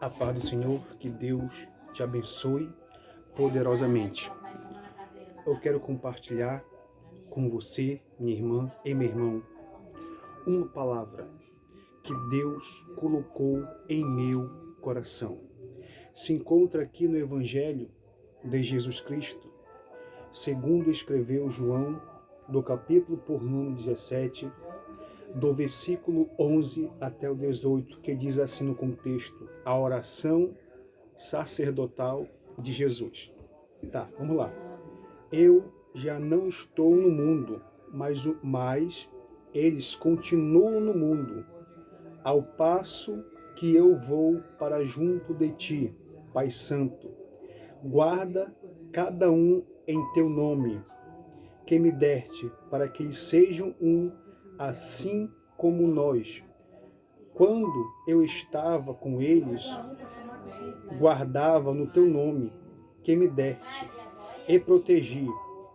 A paz do Senhor, que Deus te abençoe poderosamente. Eu quero compartilhar com você, minha irmã e meu irmão, uma palavra que Deus colocou em meu coração. Se encontra aqui no Evangelho de Jesus Cristo, segundo escreveu João, do capítulo por número 17, do versículo 11 até o 18, que diz assim no contexto: a oração sacerdotal de Jesus. Tá, vamos lá. Eu já não estou no mundo, mas eles continuam no mundo, ao passo que eu vou para junto de ti, Pai Santo. Guarda cada um em teu nome, que me deste, para que eles sejam um, assim como nós. Quando eu estava com eles, guardava no teu nome, que me deste, e protegi,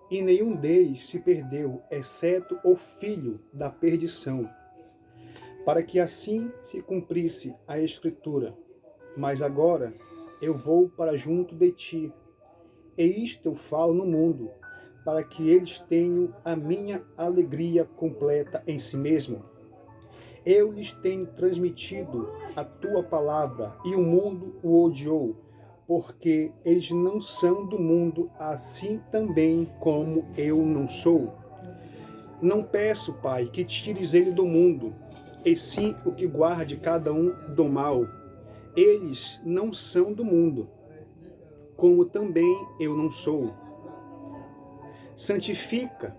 e nenhum deles se perdeu, exceto o filho da perdição, para que assim se cumprisse a Escritura. Mas agora eu vou para junto de ti, e isto eu falo no mundo, para que eles tenham a minha alegria completa em si mesmo. Eu lhes tenho transmitido a tua palavra, e o mundo o odiou, porque eles não são do mundo, assim também como eu não sou. Não peço, Pai, que tires ele do mundo, e sim o que guarde cada um do mal. Eles não são do mundo, como também eu não sou. Santifica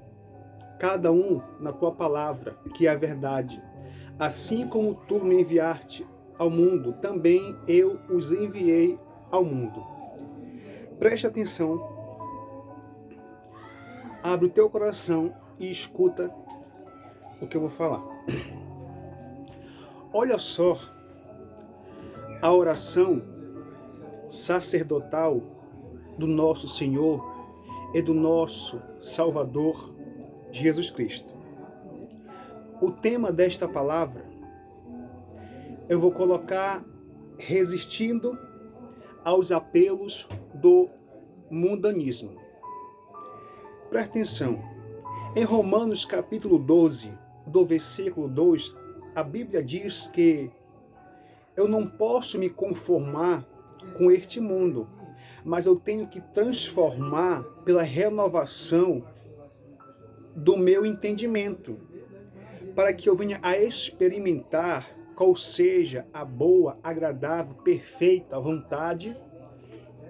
cada um na tua palavra, que é a verdade. Assim como tu me enviaste ao mundo, também eu os enviei ao mundo. Preste atenção, abre o teu coração e escuta o que eu vou falar. Olha só a oração sacerdotal do nosso Senhor e do nosso Salvador Jesus Cristo. O tema desta palavra eu vou colocar resistindo aos apelos do mundanismo. Presta atenção. Em Romanos capítulo 12, do versículo 2, a Bíblia diz que eu não posso me conformar com este mundo, mas eu tenho que transformar pela renovação do meu entendimento, para que eu venha a experimentar qual seja a boa, agradável, perfeita vontade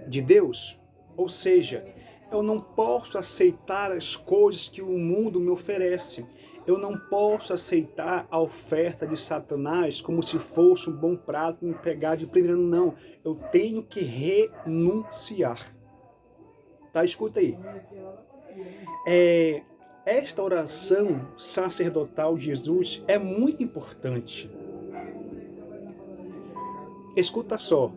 de Deus. Ou seja, eu não posso aceitar as coisas que o mundo me oferece. Eu não posso aceitar a oferta de Satanás como se fosse um bom prato me pegar de primeira. Não, eu tenho que renunciar. Tá, escuta aí. Esta oração sacerdotal de Jesus é muito importante. Escuta só.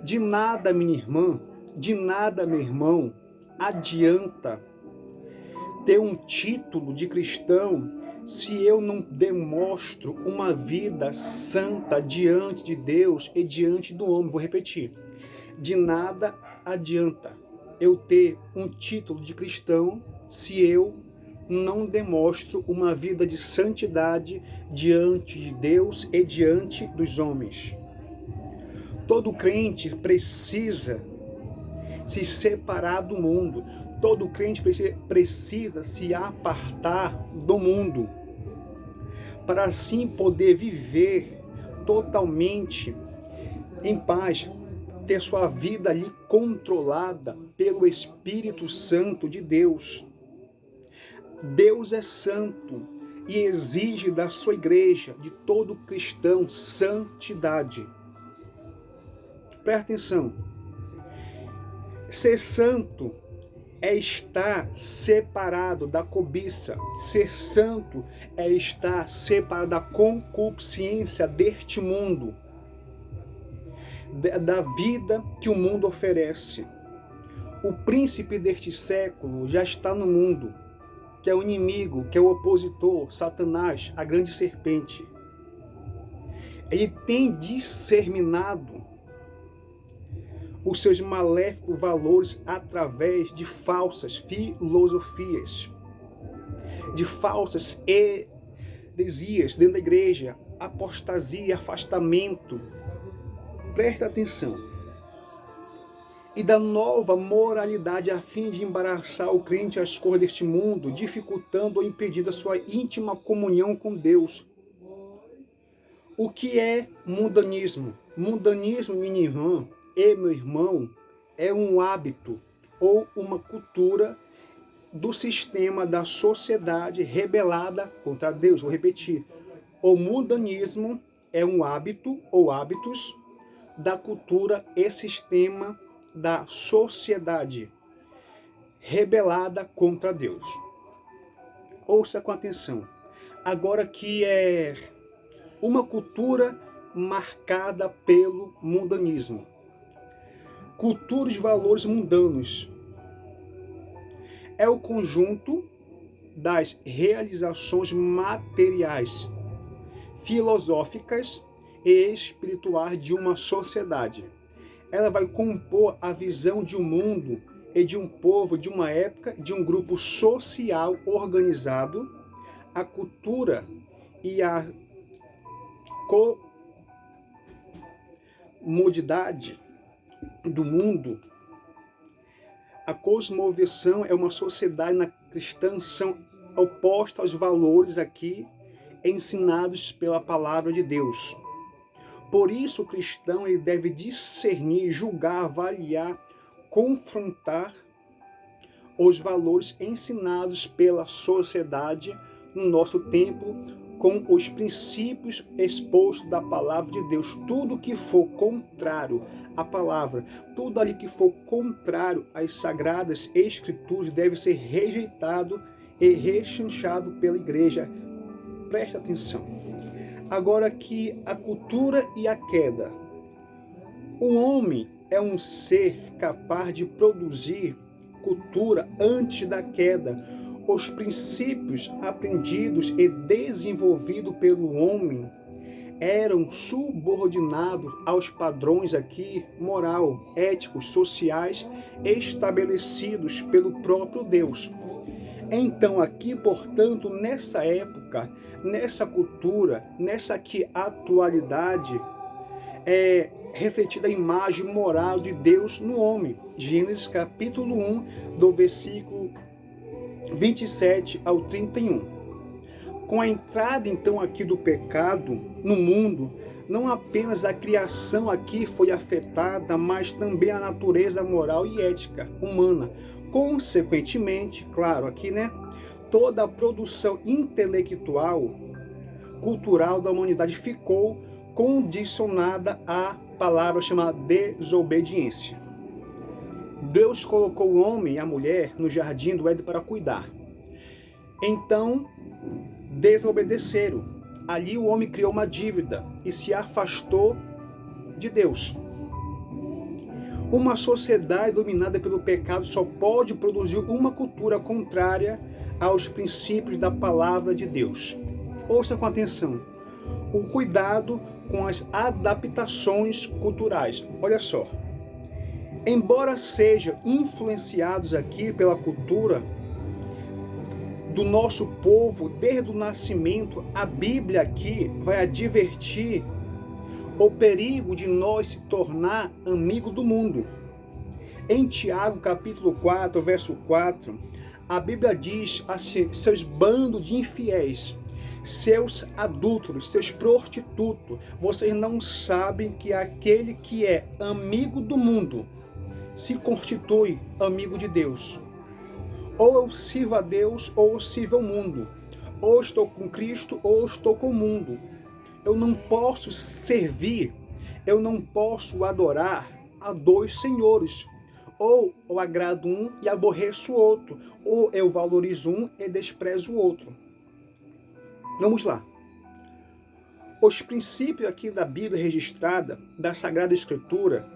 De nada, minha irmã, de nada, meu irmão, adianta ter um título de cristão se eu não demonstro uma vida santa diante de Deus e diante do homem. Vou repetir. De nada adianta eu ter um título de cristão se eu não demonstro uma vida de santidade diante de Deus e diante dos homens. Todo crente precisa se separar do mundo. Todo crente precisa se apartar do mundo, para assim poder viver totalmente em paz, ter sua vida ali controlada pelo Espírito Santo de Deus. Deus é santo e exige da sua igreja, de todo cristão, santidade. Presta atenção. Ser santo é estar separado da cobiça. Ser santo é estar separado da concupiscência deste mundo, da vida que o mundo oferece. O príncipe deste século já está no mundo, que é o inimigo, que é o opositor, Satanás, a grande serpente. Ele tem disseminado os seus maléficos valores através de falsas filosofias, de falsas heresias dentro da igreja, apostasia, afastamento. Presta atenção. E da nova moralidade a fim de embaraçar o crente às cores deste mundo, dificultando ou impedindo a sua íntima comunhão com Deus. O que é mundanismo? Mundanismo, minha irmã e meu irmão, é um hábito ou uma cultura do sistema da sociedade rebelada contra Deus. Vou repetir. O mundanismo é um hábito ou hábitos da cultura e sistema da sociedade rebelada contra Deus. Ouça com atenção. Agora que é uma cultura marcada pelo mundanismo. Cultura de valores mundanos é o conjunto das realizações materiais, filosóficas e espirituais de uma sociedade. Ela vai compor a visão de um mundo e de um povo, de uma época, de um grupo social organizado. A cultura e a comodidade do mundo, a cosmovisão é uma sociedade cristã, são opostas aos valores aqui ensinados pela palavra de Deus. Por isso o cristão ele deve discernir, julgar, avaliar, confrontar os valores ensinados pela sociedade no nosso tempo com os princípios expostos da palavra de Deus. Tudo que for contrário à palavra, tudo ali que for contrário às sagradas escrituras deve ser rejeitado e rechinchado pela igreja. Presta atenção. Agora que a cultura e a queda. O homem é um ser capaz de produzir cultura antes da queda. Os princípios aprendidos e desenvolvidos pelo homem eram subordinados aos padrões aqui moral, éticos, sociais estabelecidos pelo próprio Deus. Então aqui, portanto, nessa época, nessa cultura, nessa aqui atualidade, é refletida a imagem moral de Deus no homem. Gênesis capítulo 1, do versículo 27 ao 31. Com a entrada então aqui do pecado no mundo, não apenas a criação aqui foi afetada, mas também a natureza moral e ética humana. Consequentemente, claro, aqui, toda a produção intelectual, cultural da humanidade ficou condicionada à palavra chamada desobediência. Deus colocou o homem e a mulher no jardim do Éden para cuidar. Então, desobedeceram. Ali o homem criou uma dívida e se afastou de Deus. Uma sociedade dominada pelo pecado só pode produzir uma cultura contrária aos princípios da palavra de Deus. Ouça com atenção. O cuidado com as adaptações culturais. Olha só. Embora sejam influenciados aqui pela cultura do nosso povo desde o nascimento, a Bíblia aqui vai advertir o perigo de nós se tornar amigo do mundo. Em Tiago capítulo 4, verso 4, a Bíblia diz assim: seus bandos de infiéis, seus adúlteros, seus prostitutos, vocês não sabem que aquele que é amigo do mundo se constitui amigo de Deus. Ou eu sirvo a Deus, ou eu sirvo ao mundo. Ou estou com Cristo, ou estou com o mundo. Eu não posso servir, eu não posso adorar a dois senhores. Ou eu agrado um e aborreço o outro. Ou eu valorizo um e desprezo o outro. Vamos lá. Os princípios aqui da Bíblia registrada, da Sagrada Escritura,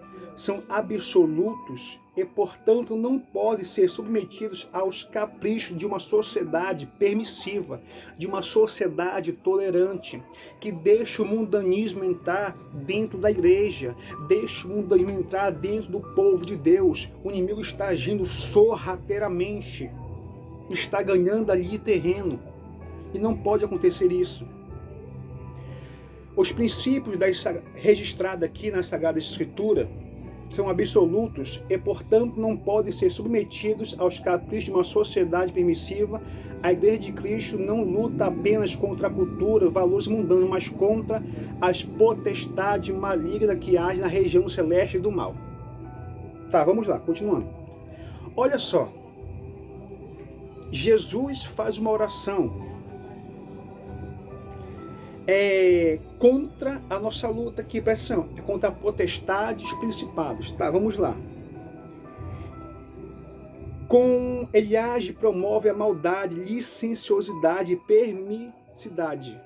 são absolutos e, portanto, não podem ser submetidos aos caprichos de uma sociedade permissiva, de uma sociedade tolerante, que deixa o mundanismo entrar dentro da igreja, deixa o mundanismo entrar dentro do povo de Deus. O inimigo está agindo sorrateiramente, está ganhando ali terreno, e não pode acontecer isso. Os princípios registrados aqui na Sagrada Escritura são absolutos e, portanto, não podem ser submetidos aos caprichos de uma sociedade permissiva. A Igreja de Cristo não luta apenas contra a cultura, valores mundanos, mas contra as potestades malignas que agem na região celeste do mal. Tá, vamos lá, continuando. Olha só, Jesus faz uma oração contra a nossa luta aqui, pressão, é contra potestades, principados. Tá, vamos lá. Ele age, promove a maldade, licenciosidade e permissividade.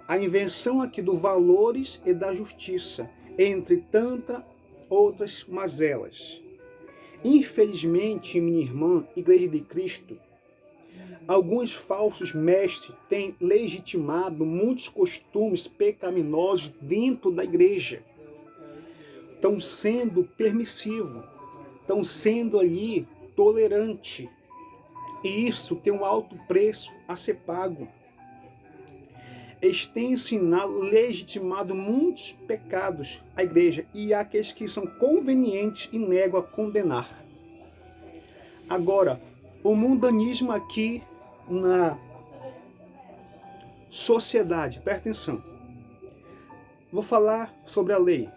A invenção aqui dos valores e da justiça, entre tantas outras mazelas. Infelizmente, minha irmã, Igreja de Cristo, alguns falsos mestres têm legitimado muitos costumes pecaminosos dentro da igreja. Estão sendo permissivos, estão sendo ali tolerantes. E isso tem um alto preço a ser pago. Eles têm ensinado, legitimado muitos pecados à igreja, e há aqueles que são convenientes e negam a condenar. Agora, o mundanismo aqui na sociedade, presta atenção. Vou falar sobre a lei.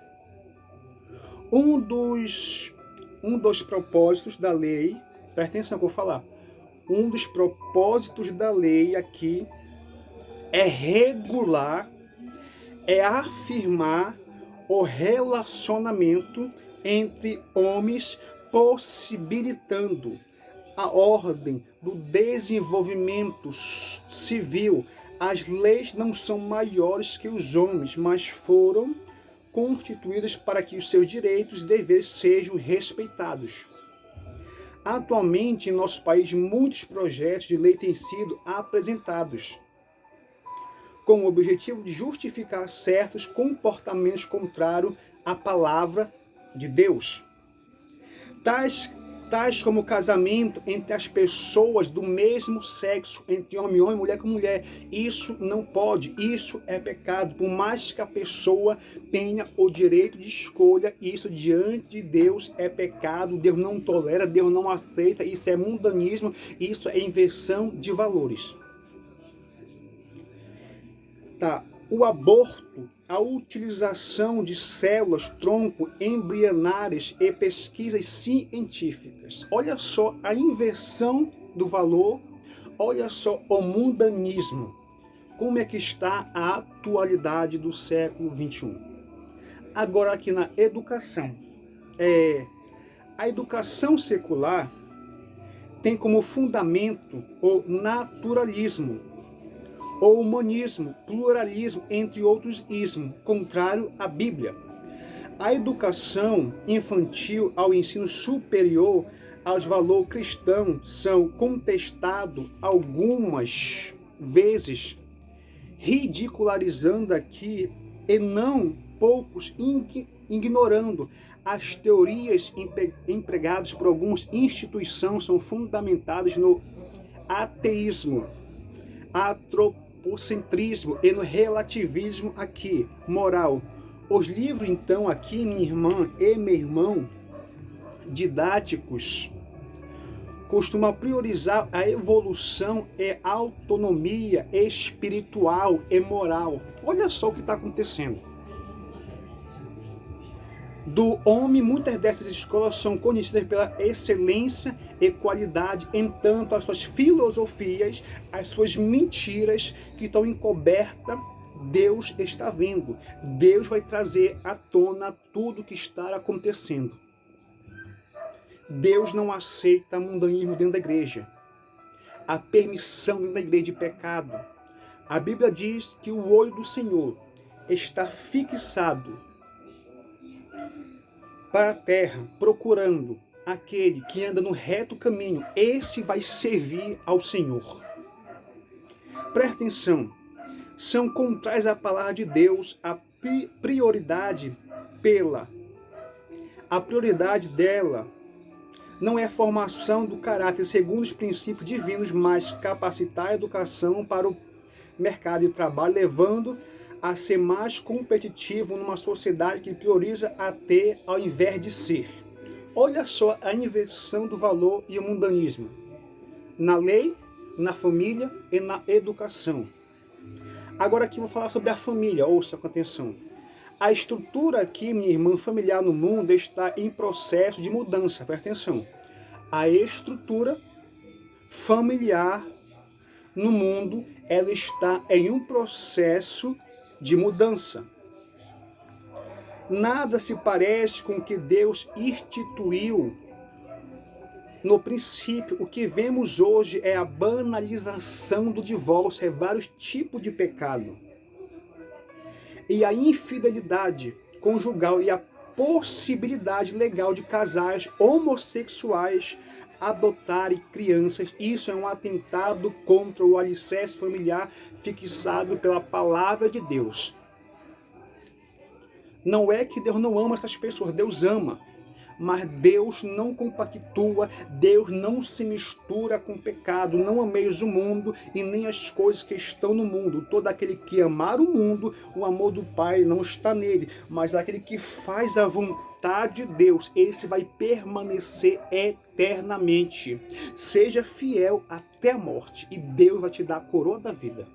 Um dos propósitos da lei, presta atenção que eu vou falar. Um dos propósitos da lei aqui é regular, é afirmar o relacionamento entre homens, possibilitando a ordem do desenvolvimento civil. As leis não são maiores que os homens, mas foram constituídas para que os seus direitos e deveres sejam respeitados. Atualmente, em nosso país, muitos projetos de lei têm sido apresentados com o objetivo de justificar certos comportamentos contrários à palavra de Deus. Tais como o casamento entre as pessoas do mesmo sexo, entre homem e homem, mulher com mulher. Isso não pode, isso é pecado. Por mais que a pessoa tenha o direito de escolha, isso diante de Deus é pecado. Deus não tolera, Deus não aceita, isso é mundanismo, isso é inversão de valores. Tá. O aborto, a utilização de células tronco embrionárias e pesquisas científicas. Olha só a inversão do valor, olha só o mundanismo. Como é que está a atualidade do século XXI? Agora aqui na educação. A educação secular tem como fundamento o naturalismo, o humanismo, pluralismo, entre outros ismos, contrário à Bíblia. A educação infantil ao ensino superior aos valores cristãos são contestados algumas vezes, ridicularizando aqui e não poucos ignorando as teorias empregadas por algumas instituições são fundamentadas no ateísmo, antropocentrismo e no relativismo aqui, moral. Os livros, então, aqui, minha irmã e meu irmão, didáticos, costumam priorizar a evolução e autonomia espiritual e moral. Olha só o que está acontecendo. Do homem, muitas dessas escolas são conhecidas pela excelência e qualidade, entanto as suas filosofias, as suas mentiras que estão encobertas, Deus está vendo. Deus vai trazer à tona tudo o que está acontecendo. Deus não aceita mundanismo dentro da igreja, a permissão dentro da igreja de pecado. A Bíblia diz que o olho do Senhor está fixado para a terra, procurando aquele que anda no reto caminho, esse vai servir ao Senhor. Presta atenção, são contrárias à palavra de Deus, a prioridade a prioridade dela não é a formação do caráter segundo os princípios divinos, mas capacitar a educação para o mercado de trabalho, levando a ser mais competitivo numa sociedade que prioriza a ter ao invés de ser. Olha só a inversão do valor e o mundanismo na lei, na família e na educação. Agora aqui vou falar sobre a família, ouça com atenção. A estrutura aqui, minha irmã, familiar no mundo está em processo de mudança, presta atenção. A estrutura familiar no mundo, ela está em um processo de mudança. Nada se parece com o que Deus instituiu no princípio. O que vemos hoje é a banalização do divórcio, é vários tipos de pecado. E a infidelidade conjugal e a possibilidade legal de casais homossexuais adotarem crianças. Isso é um atentado contra o alicerce familiar fixado pela palavra de Deus. Não é que Deus não ama essas pessoas, Deus ama. Mas Deus não compactua, Deus não se mistura com o pecado. Não ameis o mundo e nem as coisas que estão no mundo. Todo aquele que amar o mundo, o amor do Pai não está nele. Mas aquele que faz a vontade de Deus, esse vai permanecer eternamente. Seja fiel até a morte e Deus vai te dar a coroa da vida.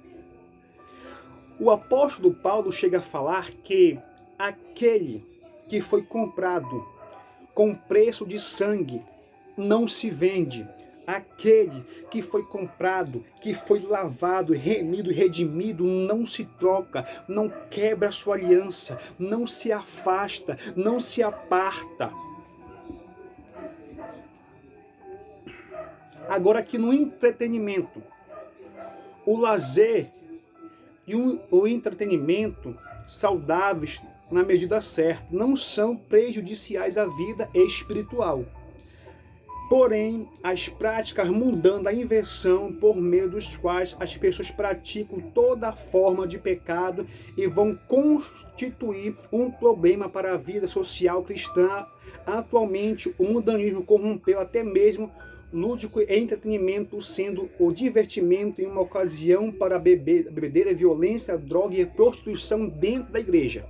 O apóstolo Paulo chega a falar que aquele que foi comprado com preço de sangue não se vende. Aquele que foi comprado, que foi lavado, remido e redimido, não se troca, não quebra a sua aliança, não se afasta, não se aparta. Agora aqui no entretenimento, o lazer e o entretenimento saudáveis na medida certa não são prejudiciais à vida espiritual. Porém, as práticas mundanas da inversão por meio dos quais as pessoas praticam toda forma de pecado e vão constituir um problema para a vida social cristã. Atualmente, o mundanismo corrompeu até mesmo lúdico e entretenimento, sendo o divertimento em uma ocasião para bebedeira, violência, droga e prostituição dentro da igreja.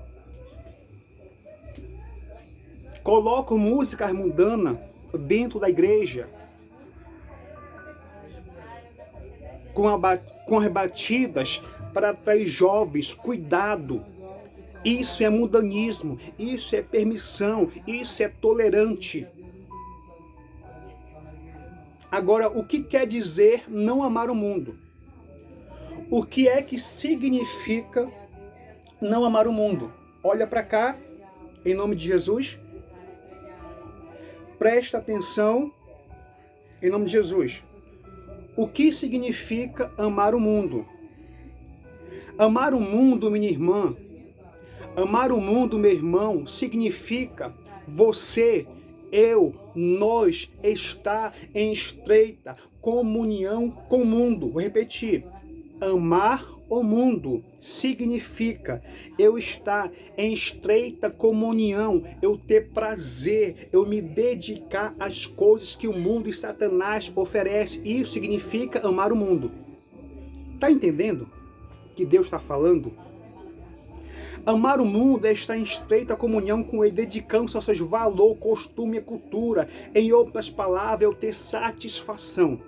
Colocam músicas mundanas dentro da igreja, com as batidas para atrair jovens. Cuidado! Isso é mundanismo, isso é permissão, isso é tolerante. Agora, o que quer dizer não amar o mundo? O que é que significa não amar o mundo? Olha para cá, em nome de Jesus. Presta atenção, em nome de Jesus. O que significa amar o mundo? Amar o mundo, minha irmã, amar o mundo, meu irmão, significa você, eu, nós estar em estreita comunhão com o mundo. Vou repetir. Amar o mundo significa eu estar em estreita comunhão, eu ter prazer, eu me dedicar às coisas que o mundo e Satanás oferece. Isso significa amar o mundo. Tá entendendo que Deus está falando? Amar o mundo é estar em estreita comunhão com ele, dedicando-se aos seus valores, costume e cultura. Em outras palavras, eu ter satisfação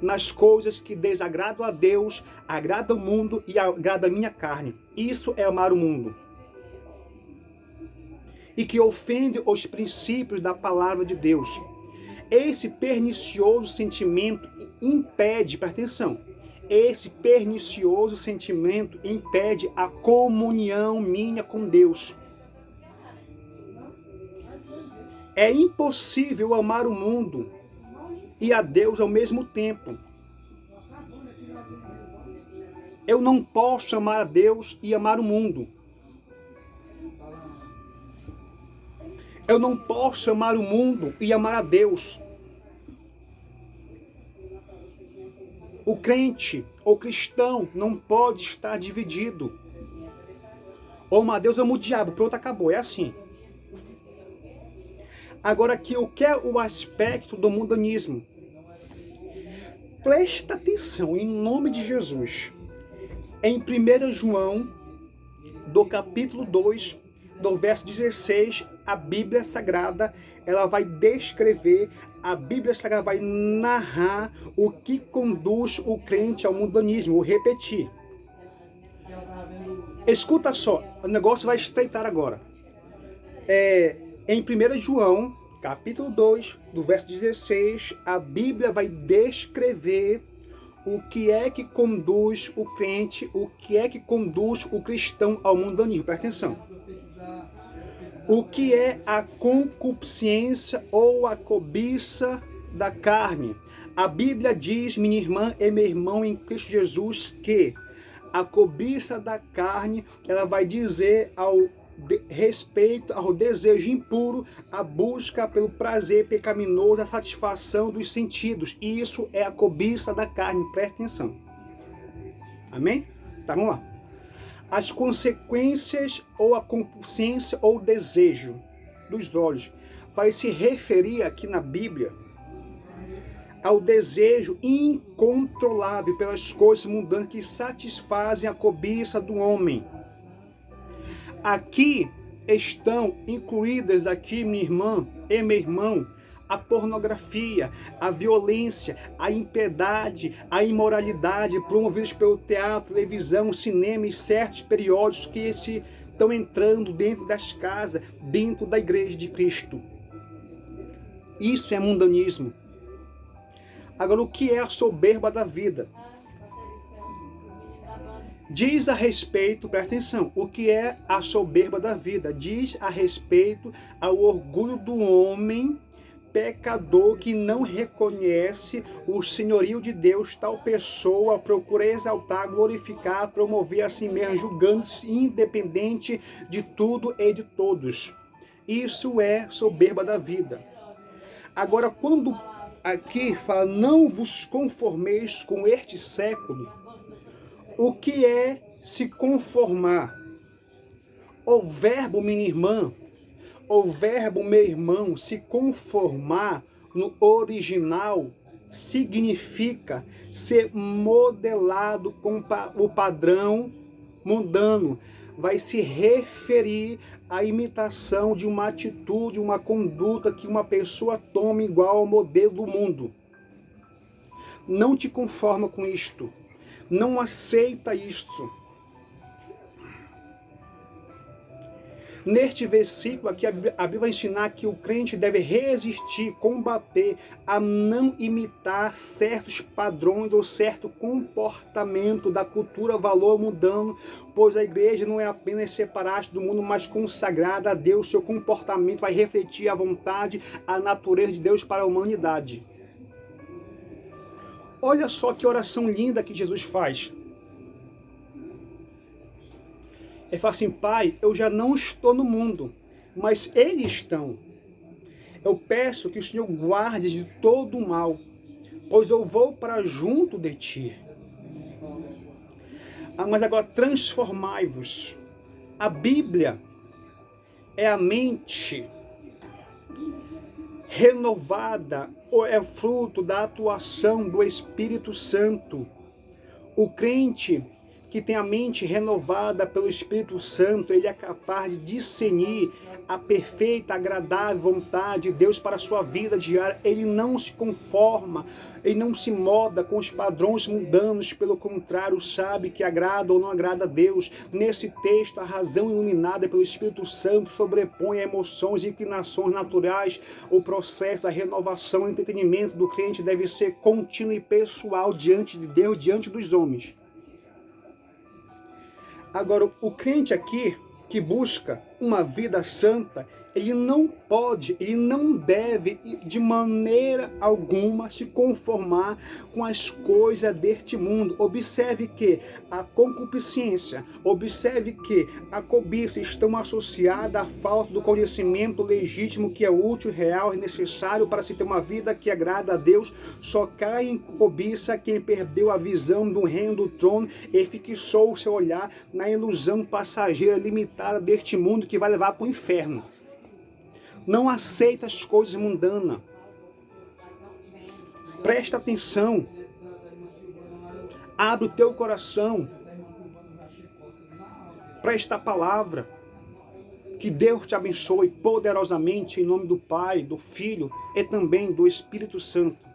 nas coisas que desagradam a Deus, agradam o mundo e agradam a minha carne. Isso é amar o mundo. E que ofende os princípios da palavra de Deus. Esse pernicioso sentimento impede, presta atenção, esse pernicioso sentimento impede a comunhão minha com Deus. É impossível amar o mundo e a Deus ao mesmo tempo. Eu não posso amar a Deus e amar o mundo. Eu não posso amar o mundo e amar a Deus. O crente, o cristão, não pode estar dividido. Ou ama a Deus, ama o diabo. Pronto, acabou. É assim. Agora aqui, o que é o aspecto do mundanismo? Presta atenção, em nome de Jesus. Em 1 João, do capítulo 2, do verso 16, a Bíblia Sagrada, ela vai descrever, a Bíblia Sagrada vai narrar o que conduz o crente ao mundanismo. Vou repetir. Escuta só, o negócio vai estreitar agora. Em 1 João, capítulo 2, do verso 16, a Bíblia vai descrever o que é que conduz o crente, o que é que conduz o cristão ao mundanismo. Presta atenção. O que é a concupiscência ou a cobiça da carne? A Bíblia diz, minha irmã e meu irmão em Cristo Jesus, que a cobiça da carne, ela vai dizer respeito ao desejo impuro, a busca pelo prazer pecaminoso, a satisfação dos sentidos. E isso é a cobiça da carne, presta atenção. Amém? Tá, vamos lá. As consequências ou a concupiscência ou desejo dos olhos vai se referir aqui na Bíblia ao desejo incontrolável pelas coisas mundanas que satisfazem a cobiça do homem. Aqui estão incluídas aqui, minha irmã e meu irmão, a pornografia, a violência, a impiedade, a imoralidade promovidas pelo teatro, televisão, cinema e certos periódicos que estão entrando dentro das casas, dentro da igreja de Cristo. Isso é mundanismo. Agora, o que é a soberba da vida? Diz a respeito, presta atenção, o que é a soberba da vida? Diz a respeito ao orgulho do homem pecador que não reconhece o senhorio de Deus. Tal pessoa procura exaltar, glorificar, promover a si mesmo, julgando-se independente de tudo e de todos. Isso é soberba da vida. Agora, quando aqui fala, não vos conformeis com este século, o que é se conformar? O verbo, minha irmã, o verbo, meu irmão, se conformar no original significa ser modelado com o padrão mundano. Vai se referir à imitação de uma atitude, uma conduta que uma pessoa toma igual ao modelo do mundo. Não te conforma com isto. Não aceita isto. Neste versículo aqui, a Bíblia vai ensinar que o crente deve resistir, combater, a não imitar certos padrões ou certo comportamento da cultura, valor mundano, pois a igreja não é apenas separada do mundo, mas consagrada a Deus. Seu comportamento vai refletir a vontade, a natureza de Deus para a humanidade. Olha só que oração linda que Jesus faz. Ele fala assim, Pai, eu já não estou no mundo, mas eles estão. Eu peço que o Senhor guarde de todo o mal, pois eu vou para junto de Ti. Mas agora transformai-vos. A Bíblia é a mente renovada, ou é fruto da atuação do Espírito Santo. O crente que tem a mente renovada pelo Espírito Santo, ele é capaz de discernir a perfeita, agradável vontade de Deus para a sua vida diária. Ele não se conforma, ele não se molda com os padrões mundanos, pelo contrário, sabe que agrada ou não agrada a Deus. Nesse texto, a razão iluminada pelo Espírito Santo sobrepõe a emoções e inclinações naturais. O processo da renovação e entretenimento do crente deve ser contínuo e pessoal diante de Deus, diante dos homens. Agora, o crente aqui, que busca uma vida santa, Ele não pode, ele não deve, de maneira alguma, se conformar com as coisas deste mundo. Observe que a concupiscência, observe que a cobiça estão associadas à falta do conhecimento legítimo que é útil, real e necessário para se ter uma vida que agrada a Deus. Só cai em cobiça quem perdeu a visão do reino do trono e fixou o seu olhar na ilusão passageira limitada deste mundo que vai levar para o inferno. Não aceita as coisas mundanas. Presta atenção. Abre o teu coração para esta palavra. Que Deus te abençoe poderosamente em nome do Pai, do Filho e também do Espírito Santo.